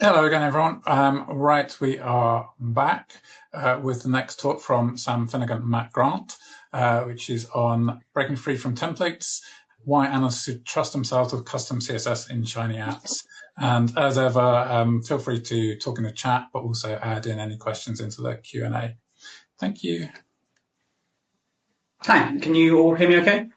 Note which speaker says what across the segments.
Speaker 1: Hello again, everyone. Right, we are back with the next talk from Sam Finnegan and Matt Grant, which is on breaking free from templates, why analysts should trust themselves with custom CSS in Shiny apps. And as ever, feel free to talk in the chat, but also add in any questions into the Q&A. Thank you.
Speaker 2: Hi, can you all hear me okay?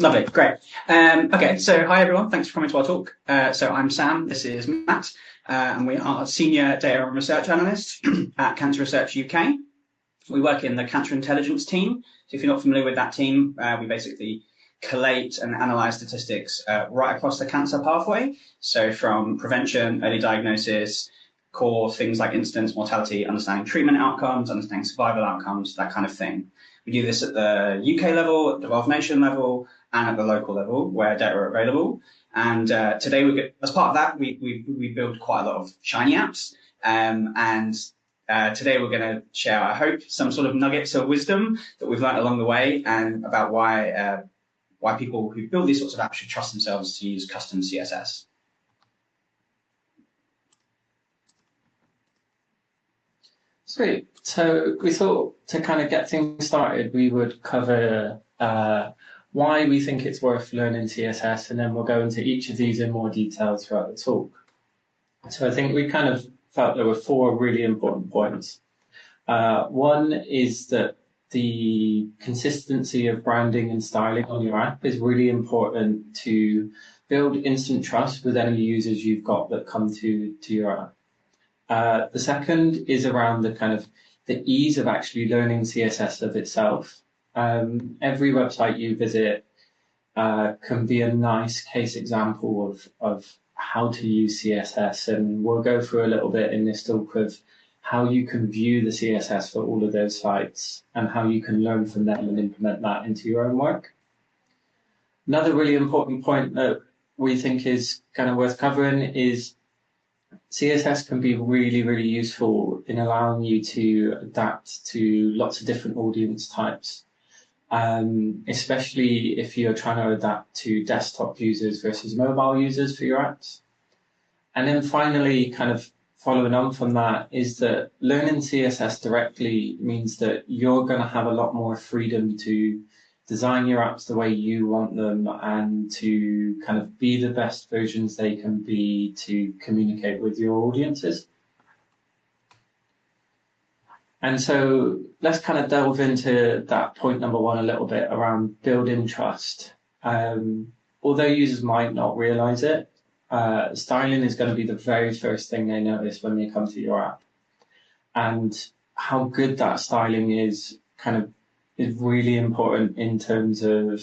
Speaker 2: Lovely, great. Okay, so hi everyone, thanks for coming to our talk. So I'm Sam, this is Matt, and we are Senior Data and Research Analysts at Cancer Research UK. We work in the Cancer Intelligence team. So if you're not familiar with that team, we basically collate and analyze statistics right across the cancer pathway. So from prevention, early diagnosis, core things like incidence, mortality, understanding treatment outcomes, understanding survival outcomes, that kind of thing. We do this at the UK level, at the developed nation level, and at the local level where data are available. And today, as part of that, we build quite a lot of Shiny apps. Today we're going to share, I hope, some sort of nuggets of wisdom that we've learned along the way, and about why people who build these sorts of apps should trust themselves to use custom CSS.
Speaker 3: Sweet. So we thought to kind of get things started, we would cover why we think it's worth learning CSS, and then we'll go into each of these in more detail throughout the talk. So I think we kind of felt there were four really important points. One is that the consistency of branding and styling on your app is really important to build instant trust with any users you've got that come to your app. The second is around the ease of actually learning CSS of itself. Every website you visit can be a nice case example of how to use CSS, and we'll go through a little bit in this talk of how you can view the CSS for all of those sites and how you can learn from them and implement that into your own work. Another really important point that we think is kind of worth covering is CSS can be really, really useful in allowing you to adapt to lots of different audience types, especially if you're trying to adapt to desktop users versus mobile users for your apps. And then finally, kind of following on from that, is that learning CSS directly means that you're going to have a lot more freedom to design your apps the way you want them and to kind of be the best versions they can be to communicate with your audiences. And so let's kind of delve into that point number one a little bit around building trust. Although users might not realize it, styling is going to be the very first thing they notice when they come to your app. And how good that styling is is really important in terms of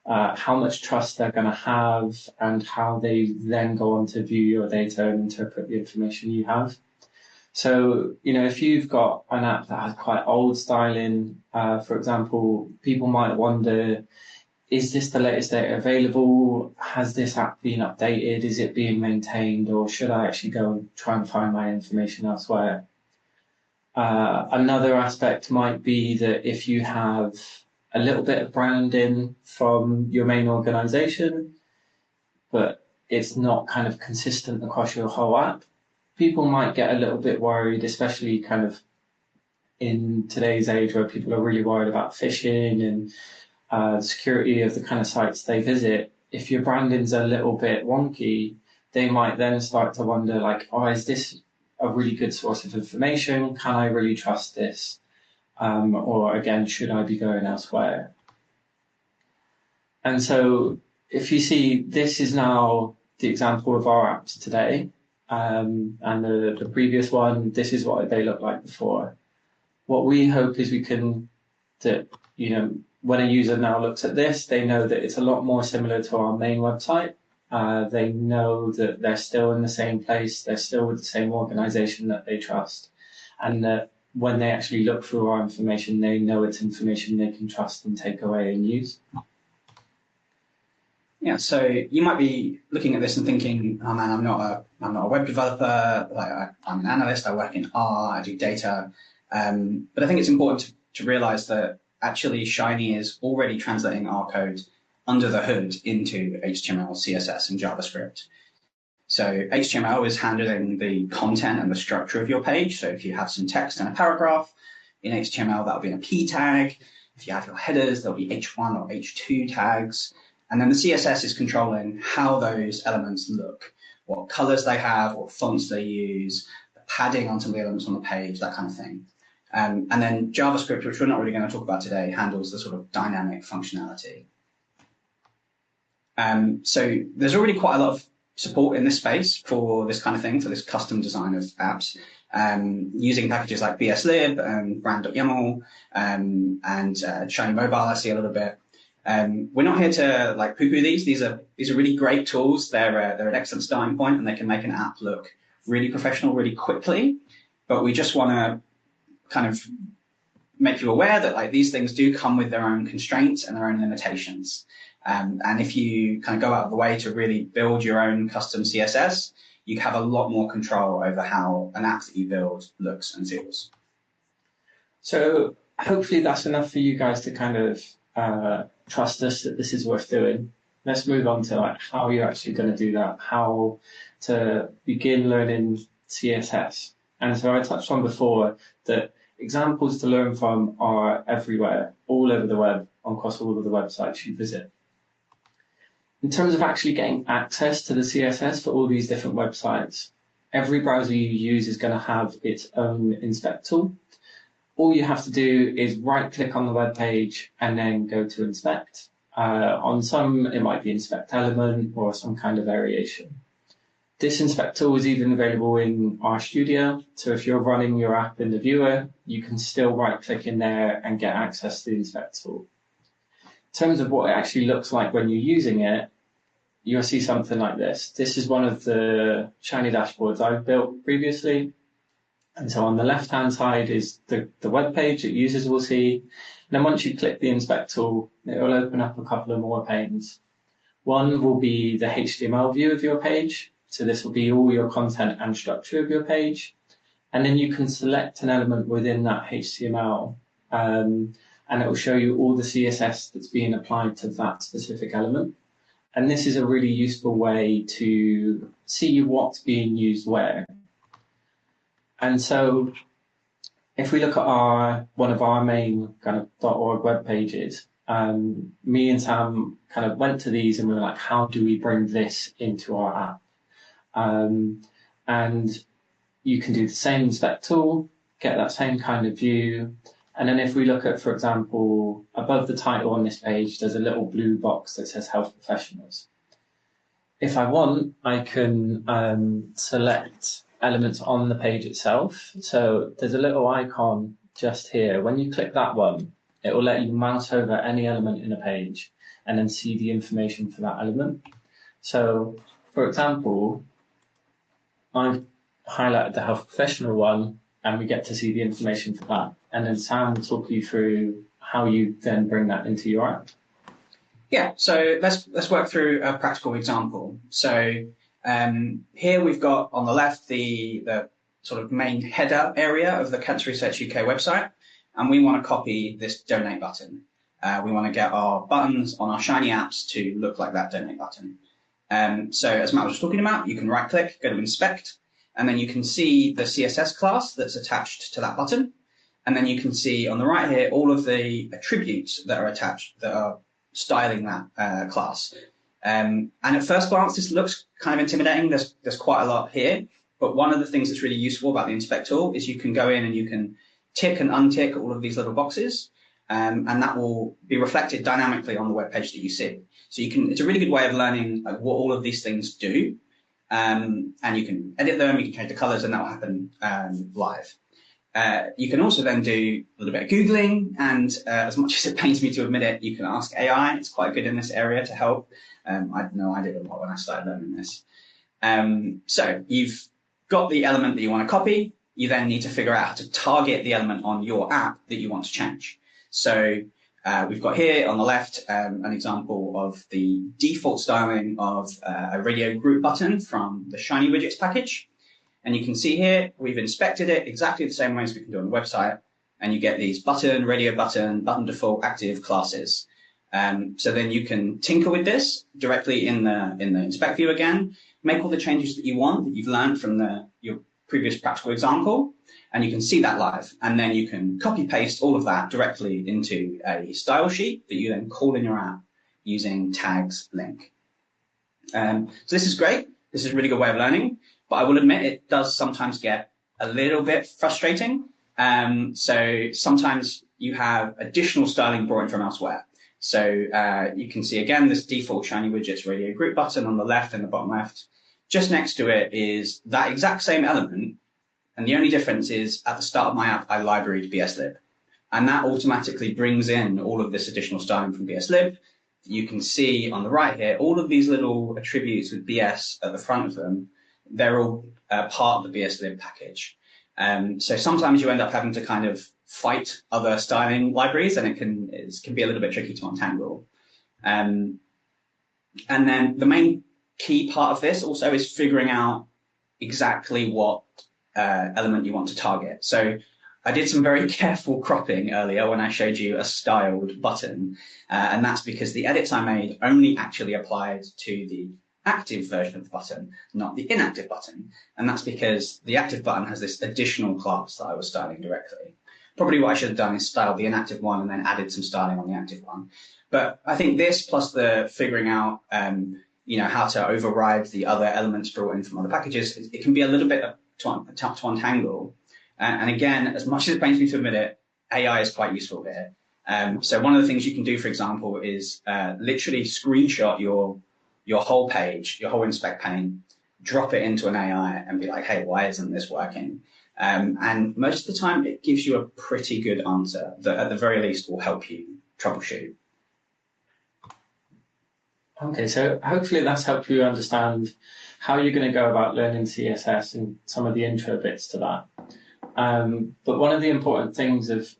Speaker 3: how much trust they're going to have and how they then go on to view your data and interpret the information you have. So, if you've got an app that has quite old styling, for example, people might wonder, is this the latest data available? Has this app been updated? Is it being maintained? Or should I actually go and try and find my information elsewhere? Another aspect might be that if you have a little bit of branding from your main organization, but it's not kind of consistent across your whole app, people might get a little bit worried, especially kind of in today's age where people are really worried about phishing and the security of the kind of sites they visit. If your branding's a little bit wonky, they might then start to wonder, like, oh, is this a really good source of information? Can I really trust this? Or again, should I be going elsewhere? And so if you see, this is now the example of our apps today. And the previous one, this is what they look like before. What we hope is when a user now looks at this, they know that it's a lot more similar to our main website. They know that they're still in the same place, they're still with the same organization that they trust, and that when they actually look through our information, they know it's information they can trust and take away and use.
Speaker 2: Yeah, so you might be looking at this and thinking, oh man, I'm not a web developer, I'm an analyst, I work in R, I do data. But I think it's important to realize that actually Shiny is already translating our code under the hood into HTML, CSS, and JavaScript. So HTML is handling the content and the structure of your page. So if you have some text and a paragraph in HTML, that'll be in a P tag. If you have your headers, there'll be H1 or H2 tags. And then the CSS is controlling how those elements look, what colors they have, what fonts they use, the padding on some of the elements on the page, that kind of thing. And then JavaScript, which we're not really going to talk about today, handles the sort of dynamic functionality. So there's already quite a lot of support in this space for this kind of thing, for this custom design of apps, using packages like bslib and brand.yaml and Shiny Mobile, I see a little bit. We're not here to like poo-poo these. These are really great tools. They're an excellent starting point, and they can make an app look really professional really quickly. But we just want to kind of make you aware that like these things do come with their own constraints and their own limitations. And if you kind of go out of the way to really build your own custom CSS, you have a lot more control over how an app that you build looks and feels.
Speaker 3: So hopefully that's enough for you guys to kind of trust us that this is worth doing. Let's move on to like how you're actually going to do that, how to begin learning CSS. And so I touched on before that examples to learn from are everywhere, all over the web, across all of the websites you visit. In terms of actually getting access to the CSS for all these different websites, every browser you use is going to have its own inspect tool. All you have to do is right-click on the web page and then go to inspect. On some, it might be inspect element or some kind of variation. This inspect tool is even available in RStudio. So if you're running your app in the viewer, you can still right-click in there and get access to the inspect tool. In terms of what it actually looks like when you're using it, you'll see something like this. This is one of the Shiny dashboards I've built previously. And so on the left-hand side is the web page that users will see. And then once you click the inspect tool, it will open up a couple of more panes. One will be the HTML view of your page. So this will be all your content and structure of your page. And then you can select an element within that HTML, and it will show you all the CSS that's being applied to that specific element. And this is a really useful way to see what's being used where. And so if we look at one of our main kind of .org web pages, me and Sam kind of went to these and we were like, how do we bring this into our app? And you can do the same inspect tool, get that same kind of view. And then if we look at, for example, above the title on this page, there's a little blue box that says health professionals. If I want, I can select elements on the page itself. So there's a little icon just here. When you click that one, it will let you mouse over any element in a page and then see the information for that element. So, for example, I've highlighted the health professional one, and we get to see the information for that. And then Sam will talk you through how you then bring that into your app.
Speaker 2: Yeah, so let's work through a practical example. So here we've got on the left the sort of main header area of the Cancer Research UK website, and we want to copy this donate button. We want to get our buttons on our Shiny apps to look like that donate button. So as Matt was just talking about, you can right-click, go to inspect, and then you can see the CSS class that's attached to that button. And then you can see on the right here all of the attributes that are attached that are styling that class. And at first glance, this looks kind of intimidating. There's quite a lot here. But one of the things that's really useful about the inspect tool is you can go in and you can tick and untick all of these little boxes. And that will be reflected dynamically on the web page that you see. So it's a really good way of learning like, what all of these things do. And you can edit them, you can change the colors, and that will happen live. You can also then do a little bit of Googling, and as much as it pains me to admit it, you can ask AI. It's quite good in this area to help. I know I did a lot when I started learning this. So you've got the element that you want to copy. You then need to figure out how to target the element on your app that you want to change. So we've got here on the left an example of the default styling of a radio group button from the Shiny Widgets package. And you can see here, we've inspected it exactly the same way as we can do on the website. And you get these button, radio button, button default, active classes. So then you can tinker with this directly in the inspect view again, make all the changes that you want that you've learned from your previous practical example, and you can see that live. And then you can copy paste all of that directly into a style sheet that you then call in your app using tags link. So this is great. This is a really good way of learning, but I will admit it does sometimes get a little bit frustrating. So sometimes you have additional styling brought in from elsewhere. So you can see again this default Shiny Widgets radio group button on the left in the bottom left. Just next to it is that exact same element, and the only difference is at the start of my app I libraried BSLib, and that automatically brings in all of this additional styling from BSLib. You can see on the right here all of these little attributes with BS at the front of them. They're all part of the BSLib package. So sometimes you end up having to kind of fight other styling libraries, and it can be a little bit tricky to untangle. And then the main key part of this also is figuring out exactly what element you want to target. So I did some very careful cropping earlier when I showed you a styled button, and that's because the edits I made only actually applied to the active version of the button, not the inactive button. And that's because the active button has this additional class that I was styling directly. Probably what I should have done is styled the inactive one and then added some styling on the active one. But I think this plus the figuring out how to override the other elements brought in from other packages, it can be a little bit tough to untangle. And again, as much as it pains me to admit it, AI is quite useful here. So one of the things you can do, for example, is literally screenshot your whole page, your whole inspect pane, drop it into an AI and be like, hey, why isn't this working? And most of the time, it gives you a pretty good answer that at the very least will help you troubleshoot.
Speaker 3: Okay, so hopefully that's helped you understand how you're going to go about learning CSS and some of the intro bits to that. But one of the important things of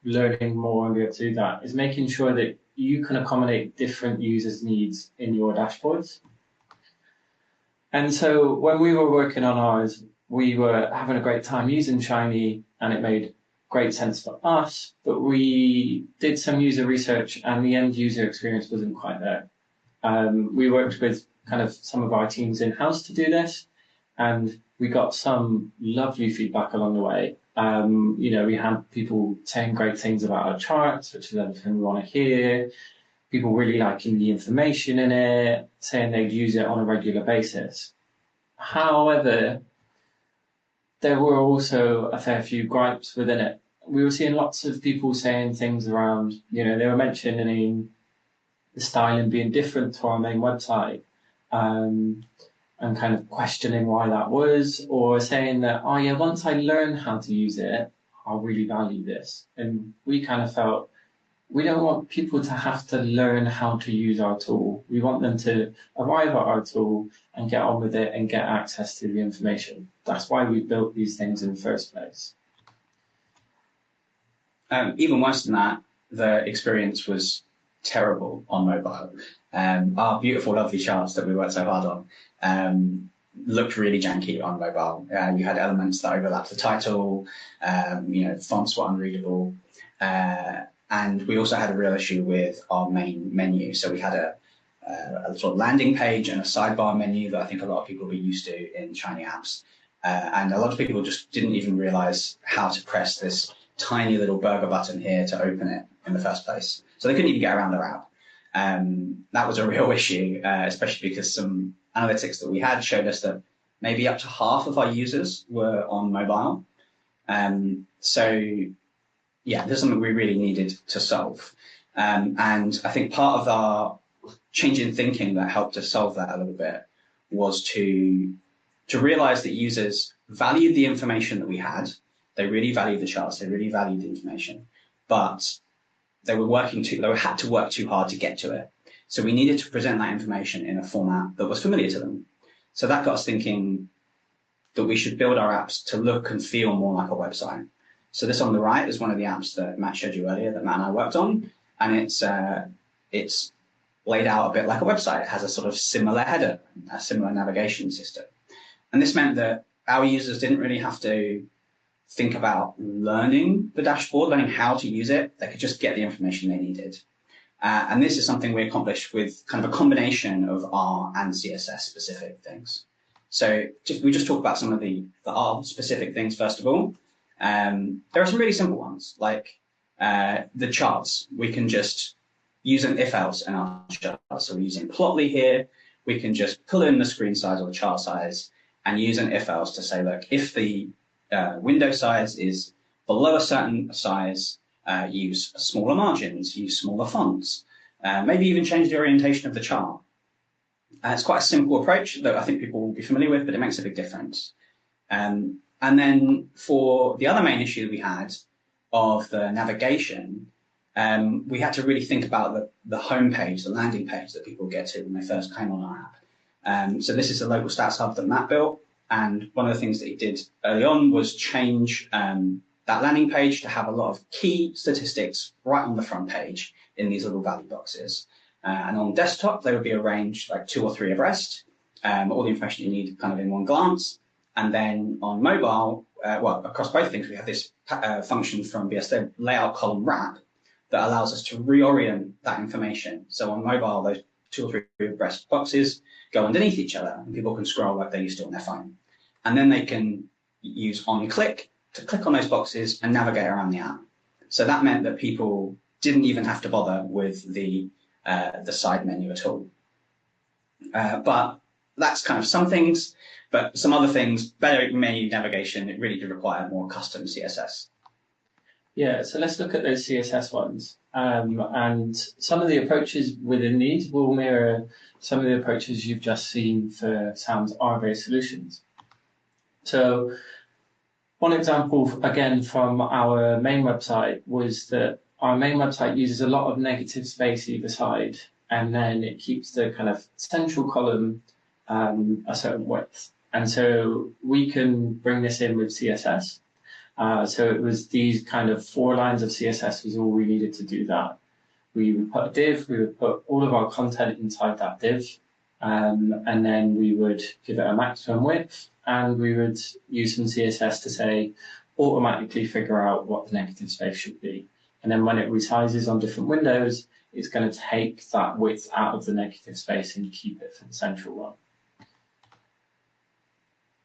Speaker 3: learning more and be able to do that is making sure that you can accommodate different users' needs in your dashboards. And so when we were working on ours, we were having a great time using Shiny, and it made great sense for us, but we did some user research and the end user experience wasn't quite there. We worked with kind of some of our teams in-house to do this, and we got some lovely feedback along the way. We had people saying great things about our charts, which is everything we want to hear. People really liking the information in it, saying they'd use it on a regular basis. However, there were also a fair few gripes within it. We were seeing lots of people saying things around, they were mentioning the styling being different to our main website, and kind of questioning why that was, or saying that, once I learn how to use it, I'll really value this. And we kind of felt, we don't want people to have to learn how to use our tool. We want them to arrive at our tool and get on with it and get access to the information. That's why we built these things in the first place.
Speaker 2: Even worse than that, the experience was terrible on mobile. Our beautiful, lovely charts that we worked so hard on looked really janky on mobile. You had elements that overlapped the title, fonts were unreadable, and we also had a real issue with our main menu. So we had a sort of landing page and a sidebar menu that I think a lot of people will be used to in Shiny apps. And a lot of people just didn't even realize how to press this tiny little burger button here to open it in the first place. So they couldn't even get around their app. That was a real issue, especially because some analytics that we had showed us that maybe up to half of our users were on mobile. This is something we really needed to solve. And I think part of our change in thinking that helped us solve that a little bit was to realize that users valued the information that we had. They really valued the charts. They really valued the information, but they had to work too hard to get to it. So we needed to present that information in a format that was familiar to them. So that got us thinking that we should build our apps to look and feel more like a website. So this on the right is one of the apps that Matt showed you earlier that Matt and I worked on, and it's laid out a bit like a website. It has a sort of similar header, a similar navigation system. And this meant that our users didn't really have to think about learning the dashboard, learning how to use it. They could just get the information they needed. And this is something we accomplish with kind of a combination of R and CSS specific things. So we just talk about some of the R specific things first of all. There are some really simple ones, like the charts. We can just use an if-else in our chart. So we're using Plotly here. We can just pull in the screen size or the chart size and use an if-else to say, look, if the window size is below a certain size, use smaller margins, use smaller fonts, maybe even change the orientation of the chart. It's quite a simple approach that I think people will be familiar with, but it makes a big difference. And then for the other main issue we had of the navigation, we had to really think about the home page, the landing page that people get to when they first came on our app. So this is the local stats hub that Matt built. And one of the things that he did early on was change that landing page to have a lot of key statistics right on the front page in these little value boxes. And on desktop, they would be arranged like 2 or 3 abreast, all the information you need kind of in one glance. And then on mobile, well, across both things, we have this function from BSD, layout column wrap, that allows us to reorient that information. So on mobile, those 2 or 3 abreast boxes go underneath each other, and people can scroll like they used to on their phone. And then they can use on-click to click on those boxes and navigate around the app. So that meant that people didn't even have to bother with the side menu at all. But that's kind of some things, but some other things, better menu navigation, it really did require more custom CSS.
Speaker 3: Yeah, so let's look at those CSS ones. And some of the approaches within these will mirror some of the approaches you've just seen for Sam's R-based solutions. So one example, again, from our main website was that our main website uses a lot of negative space either side, and then it keeps the kind of central column a certain width. And so we can bring this in with CSS. So it was these kind of 4 lines of CSS was all we needed to do that. We would put a div, we would put all of our content inside that div, and then we would give it a maximum width, and we would use some CSS to say, automatically figure out what the negative space should be. And then when it resizes on different windows, it's going to take that width out of the negative space and keep it for the central one.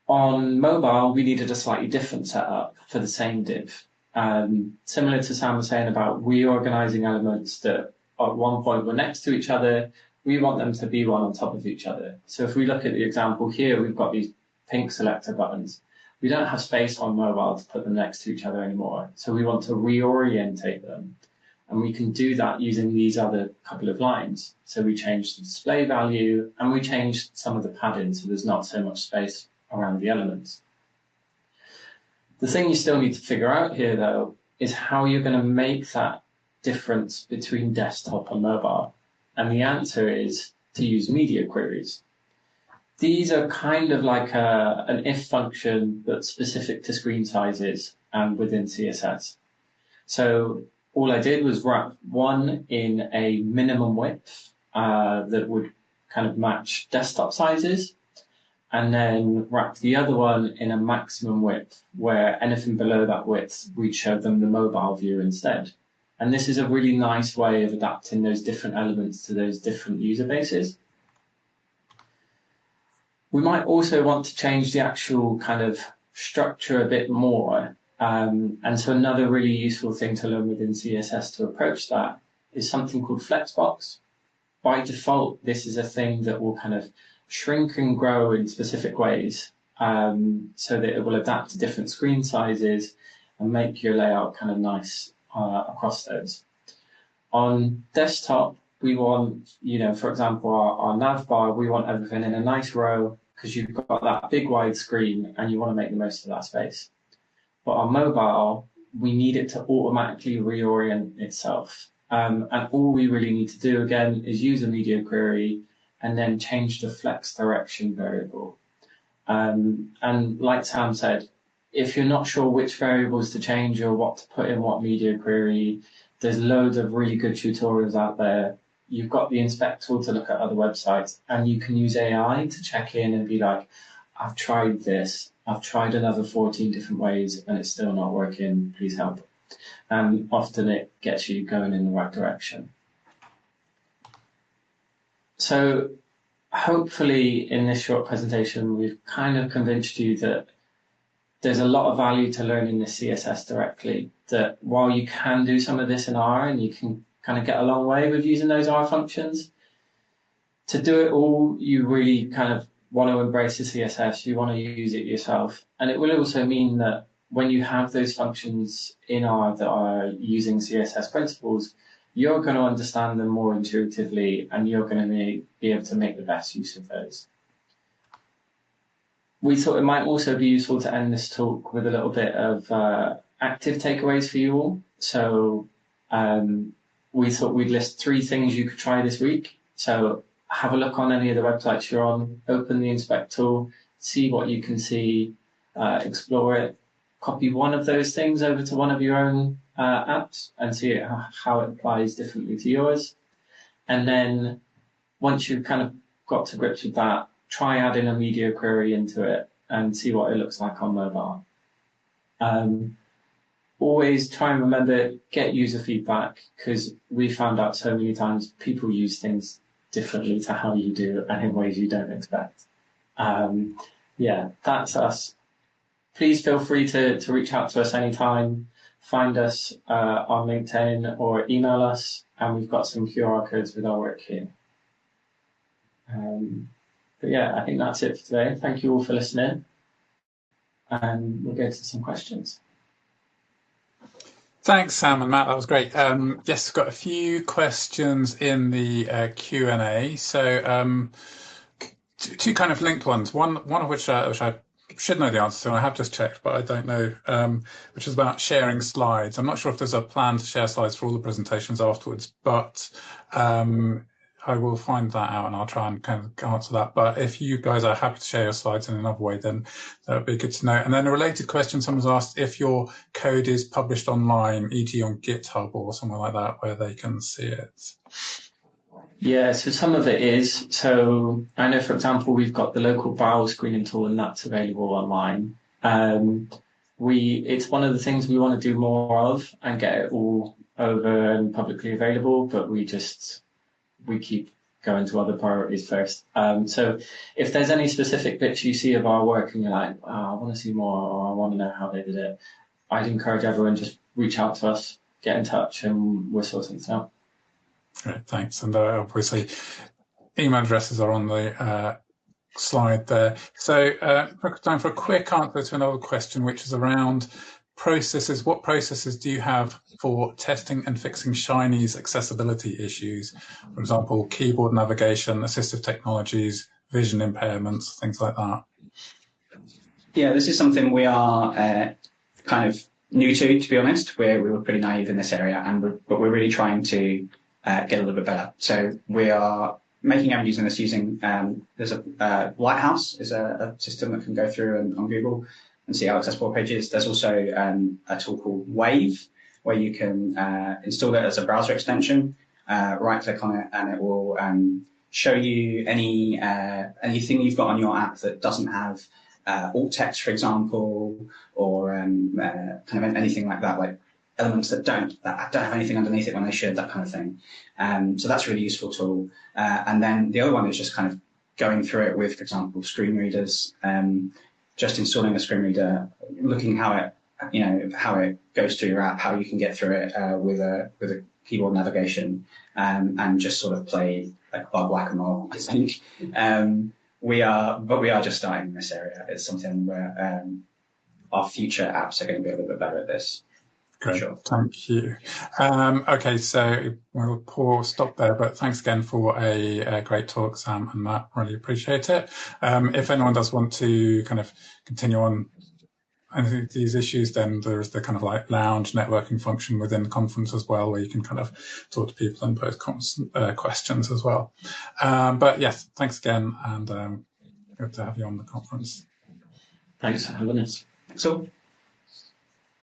Speaker 3: On mobile, we needed a slightly different setup for the same div. Similar to Sam was saying about reorganizing elements that at one point were next to each other, we want them to be one on top of each other. So if we look at the example here, we've got these pink selector buttons. We don't have space on mobile to put them next to each other anymore. So we want to reorientate them. And we can do that using these other couple of lines. So we changed the display value and we changed some of the padding so there's not so much space around the elements. The thing you still need to figure out here, though, is how you're going to make that difference between desktop and mobile. And the answer is to use media queries. These are kind of like an if function that's specific to screen sizes and within CSS. So all I did was wrap one in a minimum width that would kind of match desktop sizes, and then wrap the other one in a maximum width where anything below that width, we'd show them the mobile view instead. And this is a really nice way of adapting those different elements to those different user bases. We might also want to change the actual kind of structure a bit more. And so another really useful thing to learn within CSS to approach that is something called Flexbox. By default, this is a thing that will kind of shrink and grow in specific ways so that it will adapt to different screen sizes and make your layout kind of nice across those. On desktop, we want, for example, our nav bar, we want everything in a nice row because you've got that big wide screen and you want to make the most of that space. But on mobile, we need it to automatically reorient itself. And all we really need to do, again, is use a media query and then change the flex direction variable. And like Sam said, if you're not sure which variables to change or what to put in what media query, there's loads of really good tutorials out there. You've got the inspect tool to look at other websites, and you can use AI to check in and be like, I've tried this, I've tried another 14 different ways and it's still not working, please help. And often it gets you going in the right direction. So hopefully in this short presentation, we've kind of convinced you that there's a lot of value to learning the CSS directly, that while you can do some of this in R and you can kind of get a long way with using those R functions, to do it all, you really kind of want to embrace the CSS, you want to use it yourself. And it will also mean that when you have those functions in R that are using CSS principles, you're going to understand them more intuitively and you're going to be able to make the best use of those. We thought it might also be useful to end this talk with a little bit of active takeaways for you all. So we thought we'd list 3 things you could try this week. So have a look on any of the websites you're on, open the inspect tool, see what you can see, explore it, copy one of those things over to one of your own apps and see how it applies differently to yours. And then once you've kind of got to grips with that, try adding a media query into it and see what it looks like on mobile. Always try and remember, get user feedback, because we found out so many times people use things differently to how you do and in ways you don't expect. Yeah, that's us. Please feel free to reach out to us anytime. Find us on LinkedIn or email us, and we've got some QR codes with our work here. But yeah, I think that's it for today. Thank you all for listening, and we'll go to some questions.
Speaker 1: Thanks, Sam and Matt. That was great. Yes, we've got a few questions in the Q&A. So 2 kind of linked ones. One of which I should know the answer to, and I have just checked, but I don't know, which is about sharing slides. I'm not sure if there's a plan to share slides for all the presentations afterwards, but I will find that out and I'll try and kind of answer that. But if you guys are happy to share your slides in another way, then that would be good to know. And then a related question, someone's asked if your code is published online, e.g. on GitHub or somewhere like that, where they can see it.
Speaker 3: Yeah, so some of it is. So I know, for example, we've got the local browse screening tool and that's available online. It's one of the things we want to do more of and get it all over and publicly available, but we keep going to other priorities first. So if there's any specific bits you see of our work and you're like, oh, I want to see more, or I want to know how they did it, I'd encourage everyone just reach out to us, get in touch, and we'll sort things out.
Speaker 1: Great, thanks. And obviously, email addresses are on the slide there. So time for a quick answer to another question, which is around processes. What processes do you have for testing and fixing Shiny's accessibility issues? For example, keyboard navigation, assistive technologies, vision impairments, things like that.
Speaker 2: Yeah, this is something we are kind of new to be honest. We were pretty naive in this area, but we're really trying to get a little bit better. So we are making and using this using, there's a Lighthouse is a system that can go through on Google and see how accessible page is. There's also a tool called Wave, where you can install it as a browser extension, right-click on it, and it will show you anything you've got on your app that doesn't have alt text, for example, or kind of anything like that, like elements that don't have anything underneath it when they should, that kind of thing. So that's a really useful tool. And then the other one is just kind of going through it with, for example, screen readers. Just installing a screen reader, looking how it goes through your app, how you can get through it with a keyboard navigation, and just sort of play like bug whack-a-mole, I think. We are just starting in this area. It's something where our future apps are going to be a little bit better at this.
Speaker 1: Great, sure. Thank you. Okay, so we'll stop there, but thanks again for a great talk, Sam and Matt. Really appreciate it. If anyone does want to kind of continue on any of these issues, then there's the kind of like lounge networking function within the conference as well, where you can kind of talk to people and pose questions as well. But yes, thanks again, and good to have you on the conference.
Speaker 3: Thanks for having us.
Speaker 2: So.